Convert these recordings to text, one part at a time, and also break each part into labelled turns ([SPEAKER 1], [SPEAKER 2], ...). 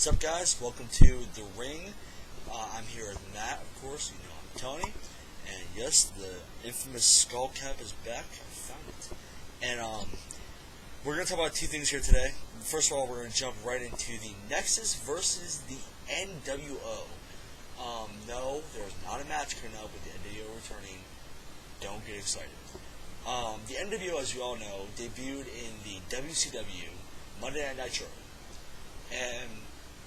[SPEAKER 1] What's up, guys? Welcome to The Ring. I'm here with Matt, of course. You know I'm Tony. And yes, the infamous skull cap is back. I found it. And we're going to talk about two things here today. First of all, we're going to jump right into the Nexus versus the NWO. No, there's not a match coming up with the NWO returning. Don't get excited. The NWO, as you all know, debuted in the WCW Monday Night Nitro. And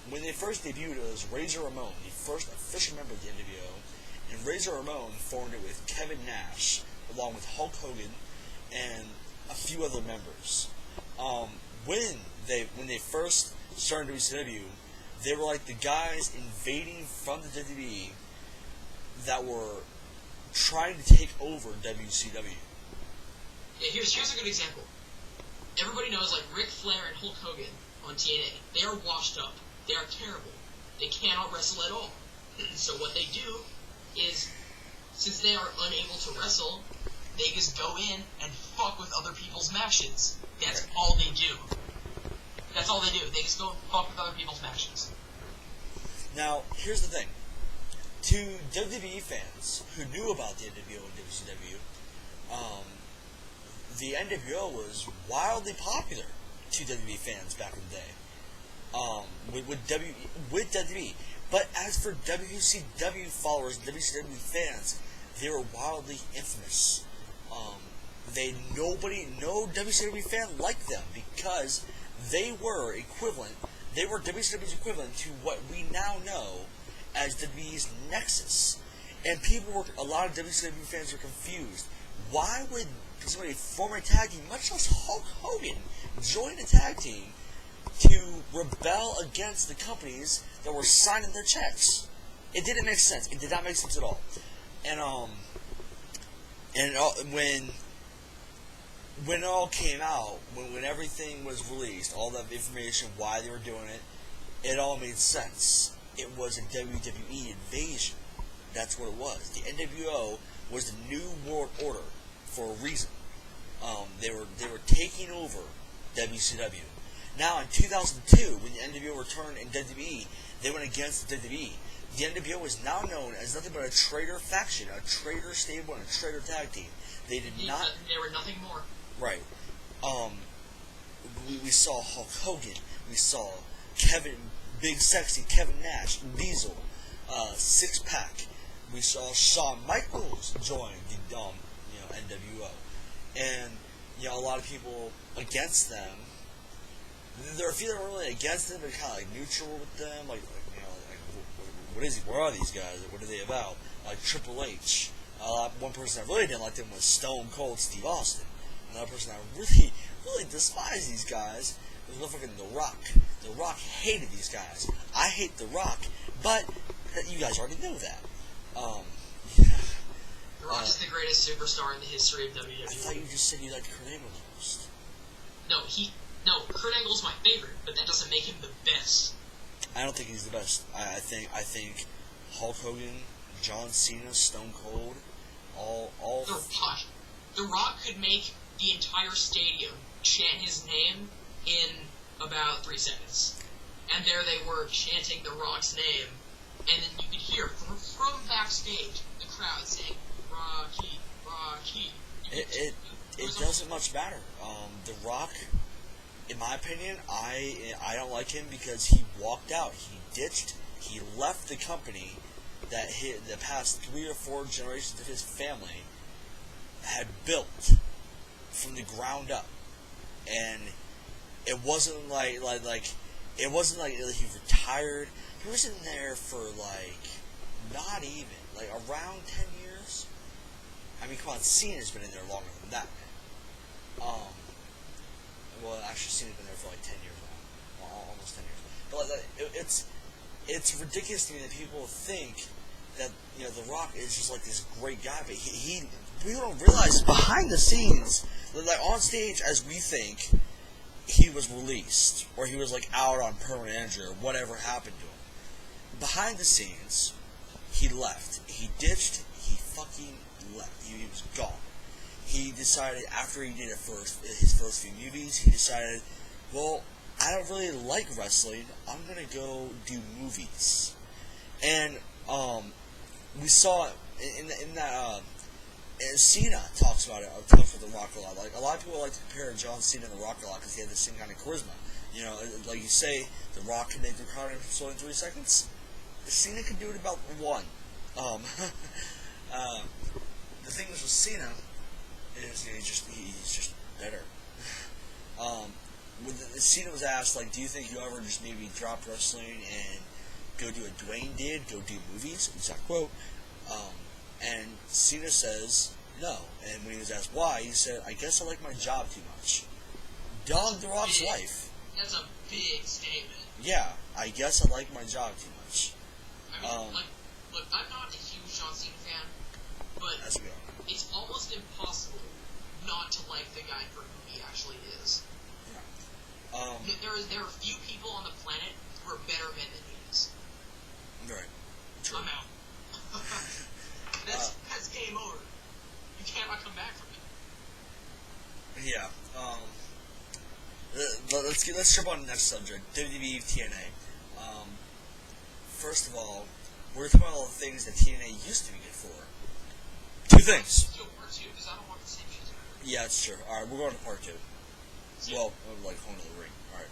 [SPEAKER 1] when they first debuted, it was Razor Ramon, the first official member of the NWO. And Razor Ramon formed it with Kevin Nash, along with Hulk Hogan, and a few other members. When they first started WCW, they were like the guys invading from the WWE that were trying to take over WCW.
[SPEAKER 2] Yeah, here's a good example. Everybody knows, like, Ric Flair and Hulk Hogan on TNA. They are washed up. They are terrible. They cannot wrestle at all. So what they do is, since they are unable to wrestle, they just go in and fuck with other people's matches. That's all they do. That's all they do. They just go and fuck with other people's matches.
[SPEAKER 1] Now, here's the thing. To WWE fans who knew about the NWO and WCW, the NWO was wildly popular to WWE fans back in the day, with WWE. But as for WCW followers, WCW fans, they were wildly infamous. No WCW fan liked them because they were WCW's equivalent to what we now know as WWE's Nexus. And a lot of WCW fans were confused. Why would somebody form a tag team, much less Hulk Hogan, join a tag team to rebel against the companies that were signing their checks? It didn't make sense. It did not make sense at all. And when it all came out, when everything was released, all that information, why they were doing it, it all made sense. It was a WWE invasion. That's what it was. The NWO was the New World Order for a reason. They were taking over WCW. Now in 2002, when the NWO returned in WWE, they went against the WWE. The NWO is now known as nothing but a traitor faction, a traitor stable, and a traitor tag team. They
[SPEAKER 2] were nothing more.
[SPEAKER 1] Right. We saw Hulk Hogan. We saw Big Sexy Kevin Nash, Diesel, Six Pack. We saw Shawn Michaels join the NWO, and a lot of people against them. There are a few that are really against them, but kind of like neutral with them. What are these guys? What are they about? Like Triple H. One person I really didn't like them was Stone Cold Steve Austin. Another person I really despised these guys was motherfucking The Rock. The Rock hated these guys. I hate The Rock, but you guys already know that.
[SPEAKER 2] The Rock is the greatest superstar in the history of WWE.
[SPEAKER 1] I thought you just said you liked Kurt Angle the most.
[SPEAKER 2] No, Kurt Angle's my favorite, but that doesn't make him the best.
[SPEAKER 1] I don't think he's the best. I think Hulk Hogan, John Cena, Stone Cold, all.
[SPEAKER 2] The Rock could make the entire stadium chant his name in about 3 seconds. And there they were chanting The Rock's name, and then you could hear from backstage the crowd saying, Rocky, Rocky.
[SPEAKER 1] It doesn't much matter. The Rock, in my opinion, I don't like him because he walked out. He ditched. He left the company that the past 3 or 4 generations of his family had built from the ground up, and it wasn't like it wasn't like he retired. He was in there for not even around 10 years. I mean, come on, Cena's been in there longer than that. Well, actually, Cena's been there for 10 years now, almost 10 years. But it's ridiculous to me that people think that The Rock is just this great guy, but people don't realize behind the scenes, on stage, as we think, he was released or he was out on permanent injury or whatever happened to him. Behind the scenes, he left. He ditched. He fucking left. He was gone. He decided after he did his first few movies, he decided, well, I don't really like wrestling. I'm gonna go do movies. And we saw in that and Cena talks about it. Talks about The Rock a lot. Like a lot of people like to compare John Cena and The Rock a lot because he had the same kind of charisma. You know, like you say, The Rock can make the crowd in 3 seconds. Cena can do it about 1. Um, the thing is with Cena is he's just better. When Cena was asked, like, do you think you ever just maybe drop wrestling and go do what Dwayne did, go do movies? Exact quote. And Cena says no. And when he was asked why, he said, I guess I like my job too much. Dog The Rock's life.
[SPEAKER 2] That's a big statement.
[SPEAKER 1] Yeah, I guess I like my job too much.
[SPEAKER 2] I mean, look, I'm not a huge John Cena fan, but it's almost impossible not to like the guy for who he actually is.
[SPEAKER 1] Yeah.
[SPEAKER 2] There are few people on the planet who are better men than he is.
[SPEAKER 1] Right. True.
[SPEAKER 2] I'm out. That's game over. You cannot come back from it.
[SPEAKER 1] Yeah. Let's jump on to the next subject. WWE TNA. First of all, we're talking about all the things that TNA used to be good for. 2 things.
[SPEAKER 2] Still part 2 because I don't want the same shit.
[SPEAKER 1] Yeah, it's true. All right, we're going to part 2.
[SPEAKER 2] See?
[SPEAKER 1] Well, like Home to the Ring. All right.